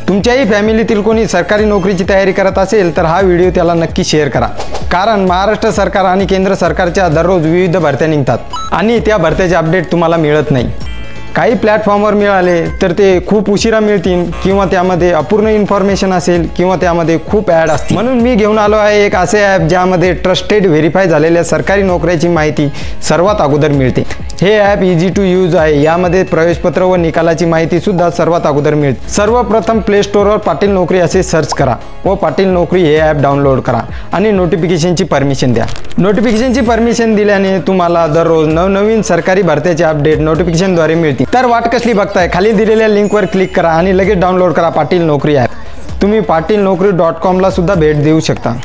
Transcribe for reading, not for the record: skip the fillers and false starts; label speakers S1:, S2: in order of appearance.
S1: तुमच्याही फॅमिलीतील कोणी सरकारी नोकरीची तयारी करत असेल तर हा व्हिडिओ त्याला नक्की शेअर करा, कारण महाराष्ट्र सरकार आणि केंद्र सरकारच्या दररोज विविध भरत्या निघतात आणि त्या भरत्याचे अपडेट तुम्हाला मिळत नाही। काही प्लॅटफॉर्मवर मिळाले तर ते खूप उशिरा मिळतील किंवा त्यामध्ये अपूर्ण इन्फॉर्मेशन असेल किंवा त्यामध्ये खूप ॲड असतील। म्हणून मी घेऊन आलो आहे एक असे ॲप ज्यामध्ये ट्रस्टेड व्हेरीफाय झालेल्या सरकारी नोकऱ्याची माहिती सर्वात अगोदर मिळते। हे ॲप इझी टू यूज आहे। यामध्ये प्रवेशपत्र व निकालाची माहिती सुद्धा सर्वात अगोदर मिळते। सर्वप्रथम प्ले स्टोरवर पाटील नोकरी असे सर्च करा व पाटील नोकरी हे ॲप डाउनलोड करा आणि नोटिफिकेशनची परमिशन द्या। नोटिफिकेशनची परमिशन दिल्याने तुम्हाला दररोज नवनवीन सरकारी भरत्याचे अपडेट नोटिफिकेशनद्वारे मिळतील। तर वाट कसली बघताय, खाली दिलेल्या लिंकवर क्लिक करा आणि लगेच डाउनलोड करा पाटील नोकरी ॲप। तुम्ही patilnokri.com ला सुद्धा भेट देऊ शकता।